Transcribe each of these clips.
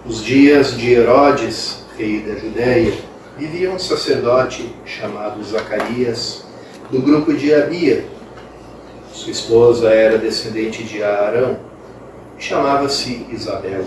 Nos dias de Herodes, rei da Judéia, vivia um sacerdote chamado Zacarias, do grupo de Abia. Sua esposa era descendente de Arão e chamava-se Isabel.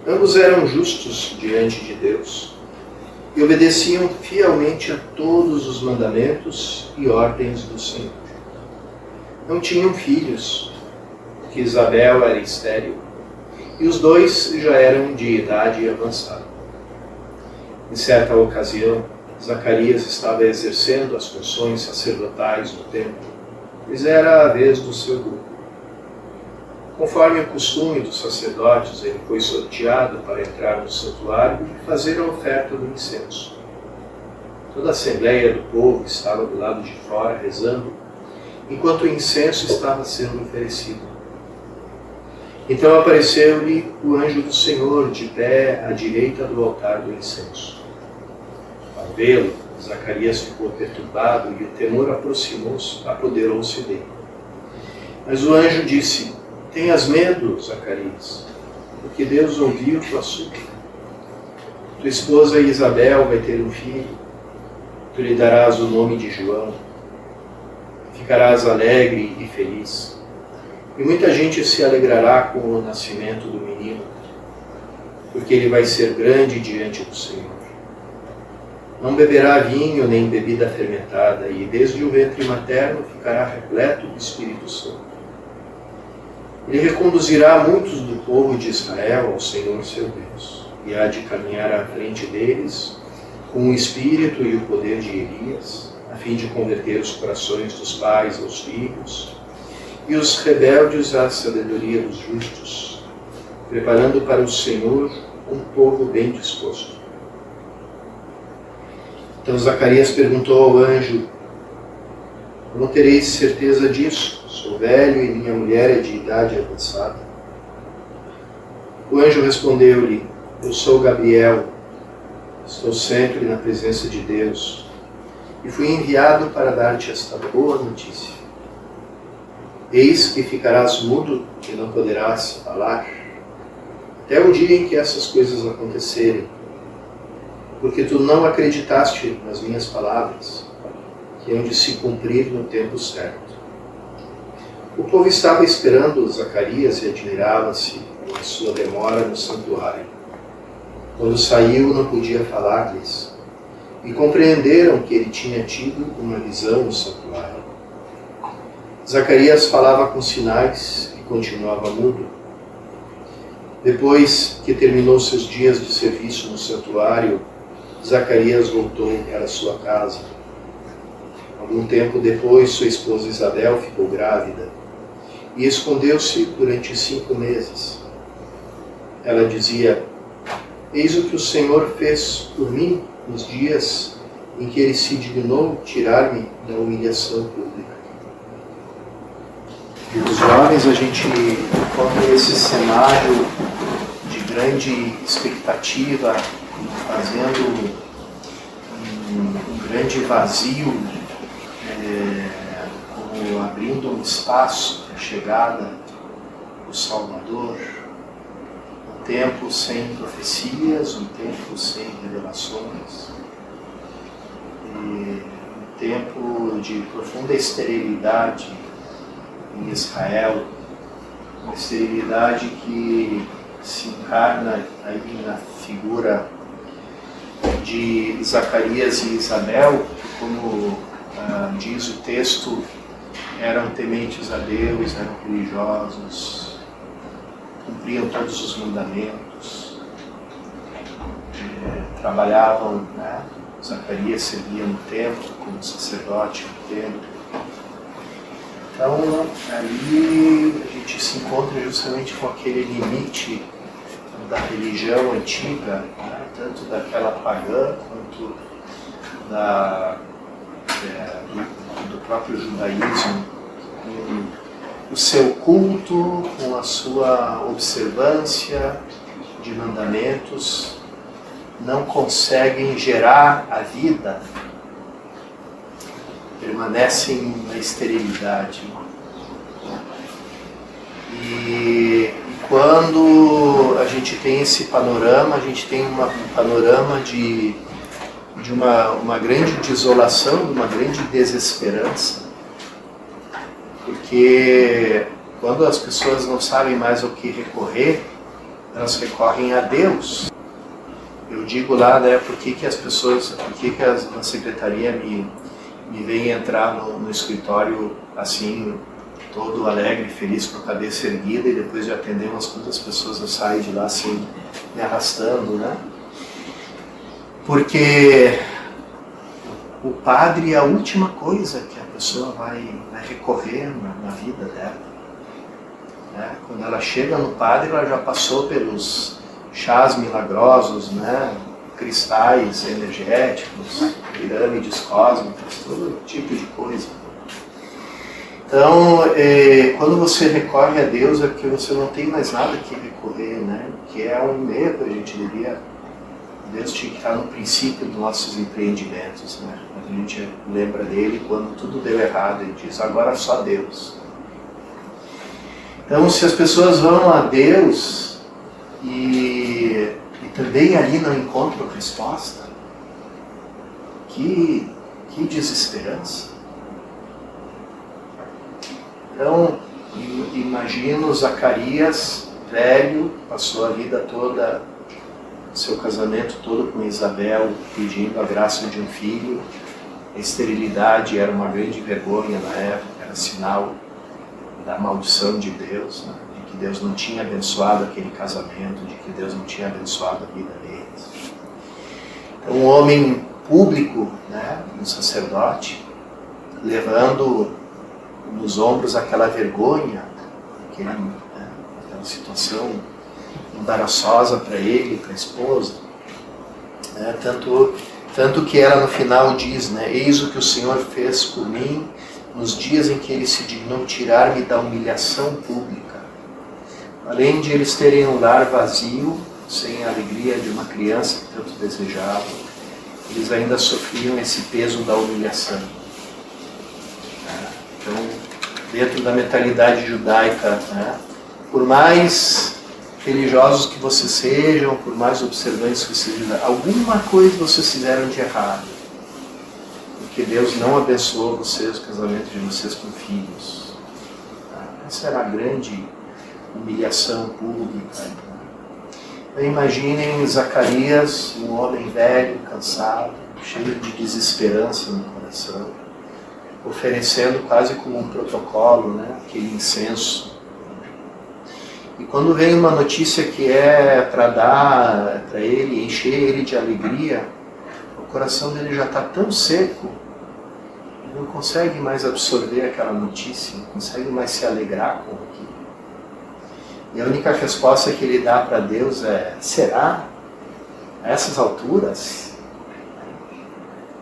Ambos eram justos diante de Deus e obedeciam fielmente a todos os mandamentos e ordens do Senhor. Não tinham filhos, porque Isabel era estéril, e os dois já eram de idade avançada. Em certa ocasião, Zacarias estava exercendo as funções sacerdotais no templo, pois era a vez do seu grupo. Conforme o costume dos sacerdotes, ele foi sorteado para entrar no santuário e fazer a oferta do incenso. Toda a assembleia do povo estava do lado de fora rezando, enquanto o incenso estava sendo oferecido. Então apareceu-lhe o anjo do Senhor de pé à direita do altar do incenso. Ao vê-lo, Zacarias ficou perturbado e o temor apoderou-se dele. Mas o anjo disse: Tenhas medo, Zacarias, porque Deus ouviu tua súplica. Tua esposa Isabel vai ter um filho, tu lhe darás o nome de João. Ficarás alegre e feliz, e muita gente se alegrará com o nascimento do menino, porque ele vai ser grande diante do Senhor. Não beberá vinho nem bebida fermentada, e desde o ventre materno ficará repleto do Espírito Santo. Ele reconduzirá muitos do povo de Israel ao Senhor seu Deus, e há de caminhar à frente deles com o espírito e o poder de Elias, a fim de converter os corações dos pais aos filhos, e os rebeldes à sabedoria dos justos, preparando para o Senhor um povo bem disposto. Então Zacarias perguntou ao anjo: Como tereis certeza disso? Sou velho e minha mulher é de idade avançada. O anjo respondeu-lhe: Eu sou Gabriel, estou sempre na presença de Deus, e fui enviado para dar-te esta boa notícia. Eis que ficarás mudo e não poderás falar, até o dia em que essas coisas acontecerem, porque tu não acreditaste nas minhas palavras, que hão de se cumprir no tempo certo. O povo estava esperando Zacarias e admirava-se com a sua demora no santuário. Quando saiu, não podia falar-lhes, e compreenderam que ele tinha tido uma visão no santuário. Zacarias falava com sinais e continuava mudo. Depois que terminou seus dias de serviço no santuário, Zacarias voltou para sua casa. Algum tempo depois, sua esposa Isabel ficou grávida e escondeu-se durante 5 meses. Ela dizia: Eis o que o Senhor fez por mim nos dias em que Ele se dignou tirar-me da humilhação pública. E os jovens, a gente encontra esse cenário de grande expectativa, fazendo um grande vazio, como abrindo um espaço para a chegada do Salvador. Um tempo sem profecias, um tempo sem revelações, e um tempo de profunda esterilidade em Israel, uma esterilidade que se encarna aí na figura de Zacarias e Isabel, que, como diz o texto, eram tementes a Deus, eram religiosos, cumpriam todos os mandamentos, trabalhavam, Zacarias servia no templo como sacerdote no templo. Então, ali a gente se encontra justamente com aquele limite da religião antiga, tanto daquela pagã quanto do próprio judaísmo, com o seu culto, com a sua observância de mandamentos, não conseguem gerar a vida, permanecem na esterilidade. E quando a gente tem esse panorama, a gente tem um panorama de uma grande desolação, de uma grande desesperança, porque quando as pessoas não sabem mais ao que recorrer, elas recorrem a Deus. Eu digo lá, né, por que as pessoas, por que a secretaria me vem entrar no escritório assim, todo alegre, feliz, com a cabeça erguida, e depois de atender umas quantas pessoas eu saio de lá assim, me arrastando, né? Porque o padre é a última coisa que a pessoa vai recorrer na vida dela. Né? Quando ela chega no padre, ela já passou pelos chás milagrosos, né? Cristais energéticos, pirâmides cósmicas, todo tipo de coisa. Então, quando você recorre a Deus é porque você não tem mais nada que recorrer, né? Que é um erro, a gente devia... Deus tinha que estar no princípio dos nossos empreendimentos, né? A gente lembra dele quando tudo deu errado, ele diz, agora só Deus. Então, se as pessoas vão a Deus e também ali não encontram resposta, que desesperança. Então, imagino Zacarias, velho, passou a vida toda, seu casamento todo com Isabel, pedindo a graça de um filho. A esterilidade era uma grande vergonha na época, era sinal da maldição de Deus, né? De que Deus não tinha abençoado aquele casamento, de que Deus não tinha abençoado a vida deles. Então, um homem público, né, um sacerdote, levando nos ombros aquela vergonha, aquela situação embaraçosa para ele, para a esposa, né? Tanto que ela no final diz, né, eis o que o Senhor fez por mim nos dias em que ele se dignou tirar-me da humilhação pública. Além de eles terem um lar vazio, sem a alegria de uma criança que tanto desejavam, eles ainda sofriam esse peso da humilhação. Então, dentro da mentalidade judaica, né, por mais religiosos que vocês sejam, por mais observantes que vocês sejam, alguma coisa vocês fizeram de errado. Porque Deus não abençoou vocês, o casamento de vocês com filhos. Essa era a grande humilhação pública. Então, imaginem Zacarias, um homem velho, cansado, cheio de desesperança no coração, oferecendo quase como um protocolo, né, aquele incenso. E quando vem uma notícia que é para dar para ele, encher ele de alegria, o coração dele já está tão seco, ele não consegue mais absorver aquela notícia, não consegue mais se alegrar com aquilo. E a única resposta que ele dá para Deus é, será? A essas alturas?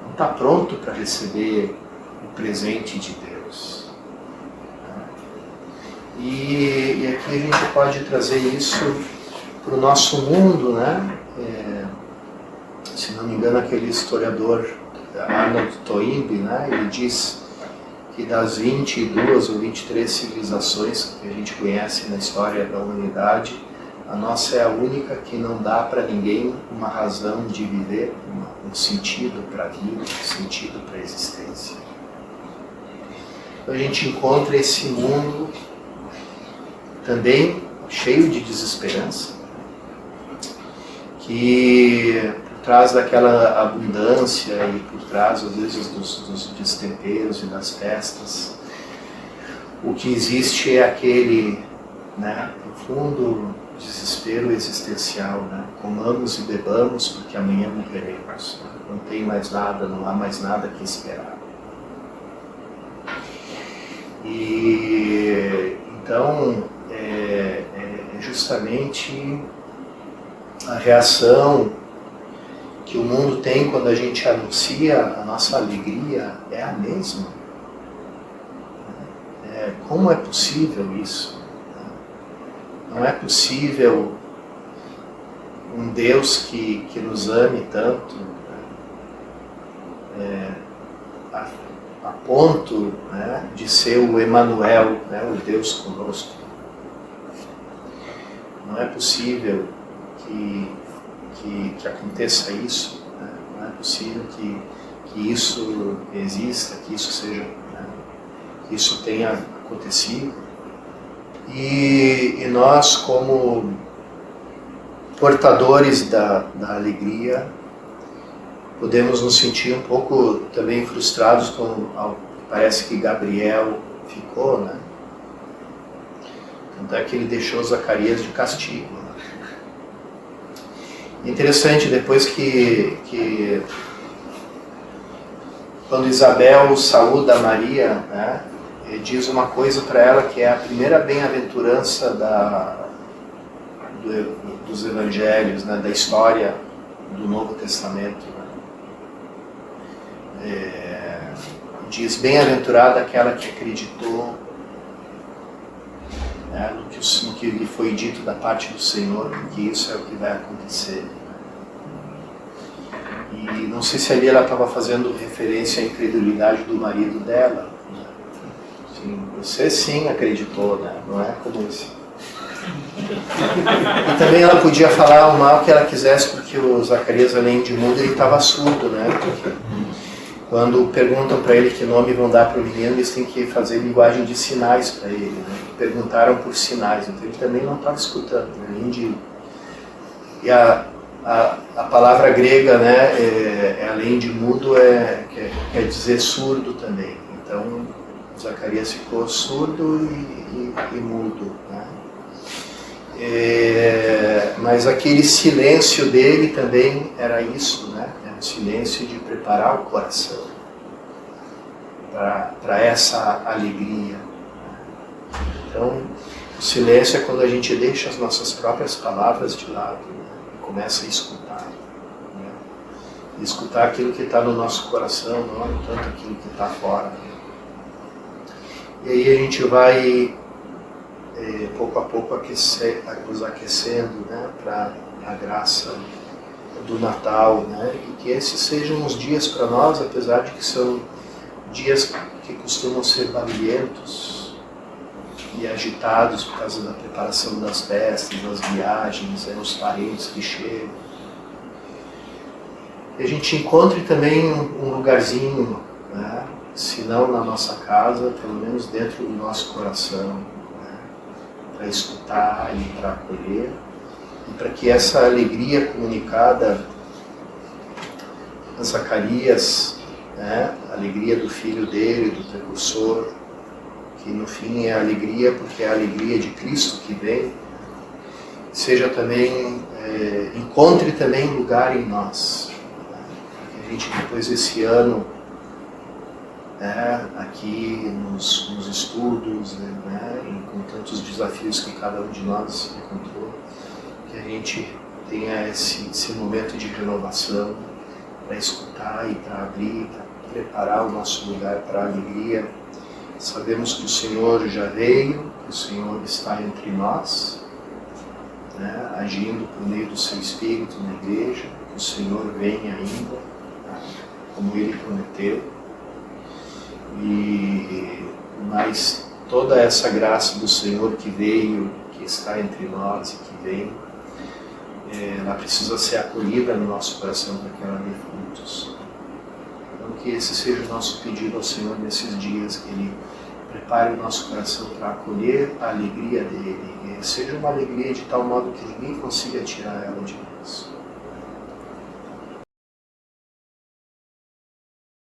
Não está pronto para receber o presente de Deus. E aqui a gente pode trazer isso para o nosso mundo, né? Se não me engano, aquele historiador Arnold Toynbee, né? Ele diz que das 22 ou 23 civilizações que a gente conhece na história da humanidade, a nossa é a única que não dá para ninguém uma razão de viver, um sentido para a vida, um sentido para a existência. Então a gente encontra esse mundo também cheio de desesperança, que por trás daquela abundância e por trás, às vezes, dos destemperos e das festas, o que existe é aquele, né, profundo desespero existencial, né? Comamos e bebamos porque amanhã morreremos. Não tem mais nada, não há mais nada que esperar. E então é justamente a reação que o mundo tem quando a gente anuncia a nossa alegria é a mesma. Como é possível isso? Não é possível um Deus que nos ame tanto, a ponto, né, de ser o Emanuel, né, o Deus conosco. não é possível que aconteça isso, né? Não é possível que isso exista, que isso seja, né? Que isso tenha acontecido. E nós, como portadores da alegria, podemos nos sentir um pouco também frustrados com parece que Gabriel ficou, né? Tanto é que ele deixou Zacarias de castigo. Interessante, depois que quando Isabel saúda Maria, né, diz uma coisa para ela que é a primeira bem-aventurança dos evangelhos, né, da história do Novo Testamento. Né? Diz: bem-aventurada aquela que acreditou, né, no que lhe foi dito da parte do Senhor, porque isso é o que vai acontecer. E não sei se ali ela estava fazendo referência à incredulidade do marido dela. Né? Assim, você sim acreditou, né? Não é como isso. E também ela podia falar o mal que ela quisesse, porque o Zacarias, além de mudo, ele estava surdo, né? Porque quando perguntam para ele que nome vão dar para o menino, eles têm que fazer linguagem de sinais para ele, né? Perguntaram por sinais, então ele também não estava escutando, além de... E a palavra grega, né, além de mudo, quer dizer surdo também. Então, Zacarias ficou surdo e mudo. Né? Mas aquele silêncio dele também era isso, né? Era um silêncio de preparar o coração para essa alegria. Então, o silêncio é quando a gente deixa as nossas próprias palavras de lado, né? E começa a escutar. Né? E escutar aquilo que está no nosso coração, não tanto aquilo que está fora. E aí a gente vai pouco a pouco nos aquecendo, né, para a graça do Natal, né, e que esses sejam os dias para nós, apesar de que são dias que costumam ser barulhentos e agitados por causa da preparação das festas, das viagens, os parentes que chegam. E a gente encontre também um lugarzinho, né, se não na nossa casa, pelo menos dentro do nosso coração, para escutar e para acolher, e para que essa alegria comunicada a Zacarias, né, a alegria do filho dele, do precursor, que no fim é a alegria porque é a alegria de Cristo que vem, seja também, encontre também lugar em nós, né, para que a gente depois desse ano, aqui nos estudos, né, e com tantos desafios que cada um de nós encontrou, que a gente tenha esse momento de renovação para escutar e para abrir, para preparar o nosso lugar para a alegria. Sabemos que o Senhor já veio, que o Senhor está entre nós, né, agindo por meio do seu Espírito na igreja, que o Senhor vem ainda, né, como Ele prometeu. Mas toda essa graça do Senhor que veio, que está entre nós e que vem, ela precisa ser acolhida no nosso coração para que ela dê frutos. Então que esse seja o nosso pedido ao Senhor nesses dias, que Ele prepare o nosso coração para acolher a alegria dEle, e seja uma alegria de tal modo que ninguém consiga tirar ela de nós.